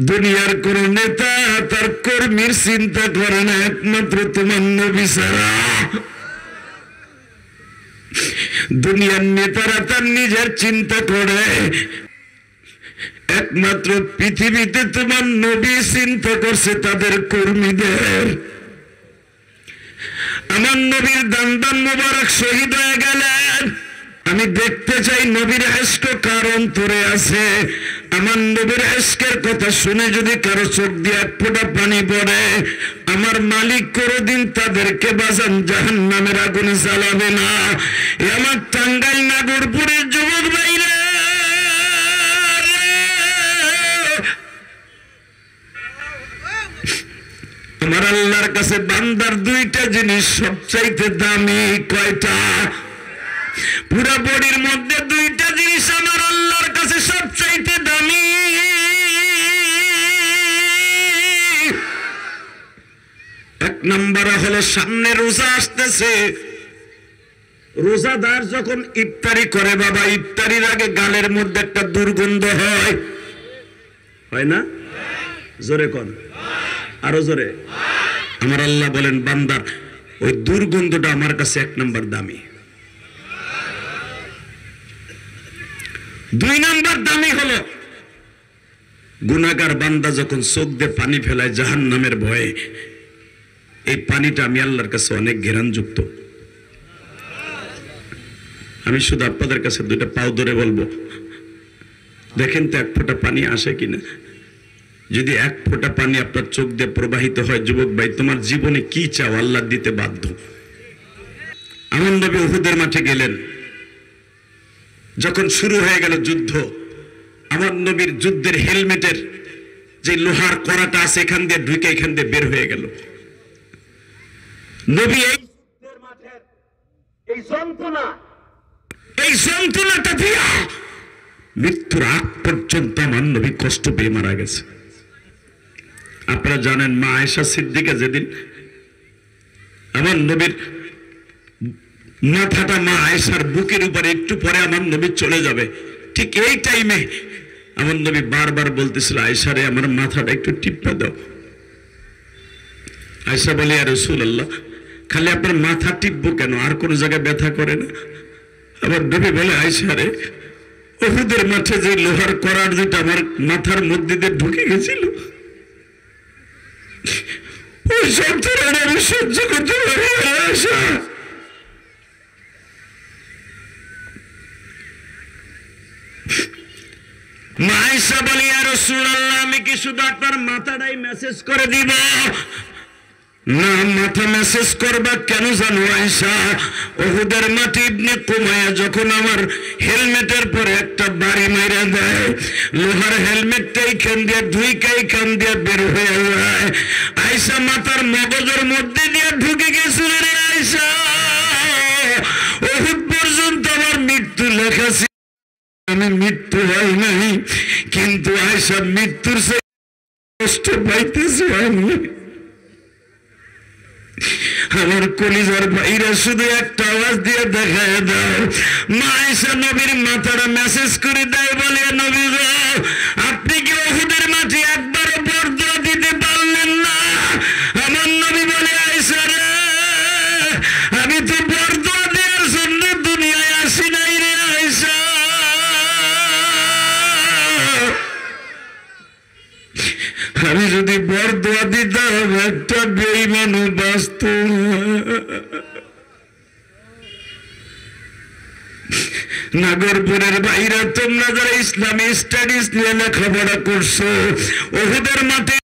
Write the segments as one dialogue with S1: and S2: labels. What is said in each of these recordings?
S1: দুনিয়ার কোন নেতা তার কর্মীর চিন্তা করে না, একমাত্র তোমার নবী ছাড়া। দুনিয়ার নেতারা তার নিজের চিন্তা করে, একমাত্র পৃথিবীতে তোমার নবী চিন্তা করছে তাদের কর্মীদের। আমার নবীর দান মোবারক শহীদ হয়ে গেলেন। আমি দেখতে চাই নবীর ইশক কার অন্তরে আছে। আমার নবীর ইশকের কথা শুনে যদি কারো চোখ দিয়ে এক ফোঁটা পানি পড়ে, আমার মালিক কোনদিন তাদেরকে বাজান জাহান্নামের আগুনে জ্বালাবে না। আমার টাঙ্গাইল নাগরপুরের যুবক ভাইরা, আমার আল্লাহর কাছে বান্দার দুইটা জিনিস সবচাইতে দামি। কয়টা? পুরা বডির মধ্যে দুইটা জিনিস আমার আল্লাহর কাছে সবচাইতে দামি। এক নম্বর হলো সামনে রোজা আসতেছে। রোজাদার যখন ইফতারি করে বাবা, ইফতারির আগে গালের মধ্যে একটা দুর্গন্ধ হয়, হয় না? জোরে কোন, আরো জোরে। আমার আল্লাহ বলেন বান্দার ওই দুর্গন্ধটা আমার কাছে এক নম্বর দামি। দুই নম্বর দামি হলো গুনাহগার বান্দা যখন চোখ দিয়ে পানি ফেলায় জাহান্নামের ভয়ে, এই পানিটা আমি আল্লাহর কাছে অনেক ঘেরানযুক্ত। আমি শুধু আপনাদের কাছে দুইটা পাও ধরে বলবো, দেখেন তো এক ফোঁটা পানি আসে কিনা। যদি এক ফোঁটা পানি আপনার চোখ দিয়ে প্রবাহিত হয়, যুবক ভাই তোমার জীবনে কি চাও আল্লাহ দিতে বাধ্য। আমার নবী উহুদের মাঠে গেলেন, যখন শুরু হয়ে গেল যুদ্ধ, আমার নবীর যুদ্ধের হেলমেটের যে লোহার কড়াটা আছে এখান দিয়ে ঢুকে এখান দিয়ে বের হয়ে গেল। নবী এই যন্ত্রণাটা দিয়া মৃত্যুর আগ পর্যন্ত আমার নবী কষ্ট পেয়ে মারা গেছে। আপনারা জানেন মা আয়েশা সিদ্দিকা যেদিন আমার নবীর মাথাটা মা আয়েশার বুকের উপরে একটু পরে আমার নবী চলে যাবে, ঠিক এই টাইমে আমার নবী বারবার বলতেছিল আয়েশা রে আমার মাথাটা একটু টিপা দাও। আয়েশা বলে ইয়া রাসূলুল্লাহ খালি আপনার মাথা টিপবো কেন, আর কোন জায়গায় ব্যথা করে না? আমার নবী বলে আয়েশা রে উহুদের মাঠে যে লোহার করার যেটা আমার মাথার মধ্যে দিয়ে ঢুকে গেছিল, ওই যন্ত্রণা আমি সহ্য করতে পারি না আয়েশা। মা আয়েশা বলে ইয়া রাসূলুল্লাহ আমি কি শুধু আপনার মাথাটাই মেসেজ করে দিব? না, মাথা মেসেজ করবা কেন জানো আয়েশা? উহুদের মাটি ইবনে কুমায়া যখন আমার হেলমেটের পরে একটা বাড়ি মাইরা দেয়, লোহার হেলমেটটা এইখান দিয়ে ঢুইকা এইখান দিয়ে বের হয়ে যায়। আয়েশা মাথার মগজের মধ্যে দিয়ে ঢুকে গেছিল রে আয়েশা। উহুদ পর্যন্ত আমার মৃত্যু লেখা ছিল, আমি মৃত্যু হয় নাই, কিন্তু আয়েশা মৃত্যুর সে কষ্ট পাইতেছে আমি। আমার কলিজার ভাইরা শুধু একটা আওয়াজ দিয়ে দেখায় দাও। মা আয়েশা নবীর মাথাটা মেসেজ করে দেয়, বলে নবী গো আপনি কি উহুদের মাঠে একবারও বরদোয়া দিতে পারলেন না? আমার নবী বলে আয়েশা রে আমি তো বরদোয়া দেওয়ার জন্য দুনিয়ায় আসি নাই রে আয়েশা। আমি যদি বরদোয়া দিতাম একটা বেঈমানও বাঁচত না। নাগরপুরের বাইরে তোমরা যারা ইসলামী স্টাডিজ নিয়ে লেখাপড়া করছো, উহুদের মাঠে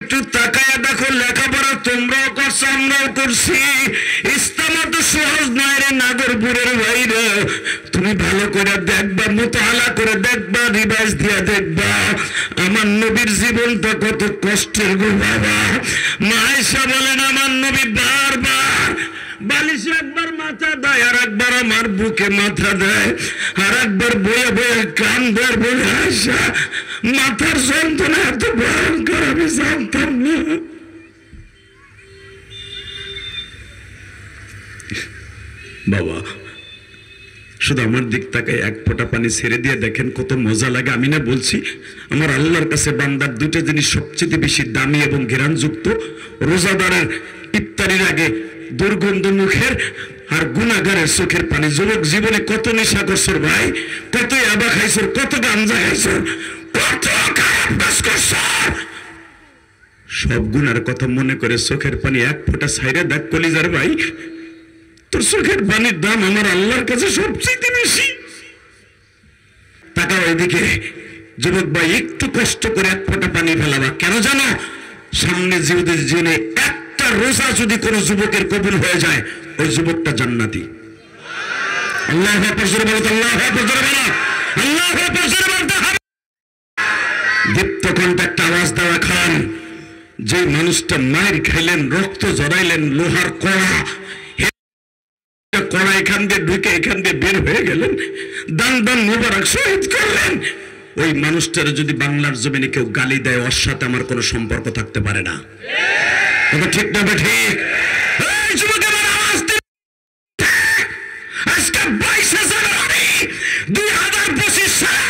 S1: একটু তাকায়া দেখো, লেখাপড়া তোমরাও করছো আমরাও করছি। ইসলাম তো সহজ নয় রে নাগরপুরের বাইরে। তুমি ভালো করে দেখবা, মুতাআলা করে দেখবা, রিভাইজ দিয়ে দেখবা আমার নবীর জীবনটা কত কষ্টের গো বাবা। মা আয়েশা বলেন আমার নবী বারবার বালিশে একবার মাথা দেয়, আর একবার আমার বুকে মাথা দেয়, আর একবার বয়ে বয়ে কান দেয়। বলে আয়েশা মাথার যন্ত্রণা এত ভয়ঙ্কর আমি জানতাম না। বাবা শুধু আমার দিক তাকায় এক ফোঁটা পানি ছেড়ে দিয়ে দেখেন কত মজা লাগে। আমি না বলছি আমার আল্লাহর কাছে বান্দার দুটো জিনিস সবচেয়ে বেশি দামি এবং ঘেরানযুক্ত, রোজাদারের ইফতারির আগে দুর্গন্ধ মুখের আর গুনাহগারের চোখের পানি। যুবক জীবনে কত নেশা করছর ভাই, কত ইয়াবা খাইছর, কত গাঞ্জা খাইছর, কত খারাপ কাজ করছর, সব গুনার কথা মনে করে চোখের পানি এক ফোঁটা ছাইরে দেখ কলিজার ভাই, তোর চোখের পানির দাম আমার আল্লাহর কাছে সবচেয়ে বেশি। তাকাও এদিকে যুবক ভাই, একটু কষ্ট করে এক ফোঁটা পানি ফেলাবা। কেন জানো? সামনে জীবনে একটা রোজা যদি কোনো যুবকের কবুল হয়ে যায়, ওই যুবকটা জান্নাতি। আল্লাহু আকবার জোরে বলো, আল্লাহু আকবার জোরে বলো, আল্লাহু আকবার জোরে বলতে হবে। দীপ্ত কণ্ঠে একটা আওয়াজ দেওয়া খান, যে মানুষটা মায়ের খাইলেন, রক্ত জড়াইলেন, লোহার কড়া এখান দিয়ে ঢুকে এখান দিয়ে বের হয়ে গেলেন, দান দান মোবারক শহীদ করলেন, ওই মানুষটার যদি বাংলার জমিনে কেউ গালি দেয়, ওর সাথে আমার কোনো সম্পর্ক থাকতে পারে না। কথা ঠিক না ঠিক? আজকে 22শে জানুয়ারি 2025 সালে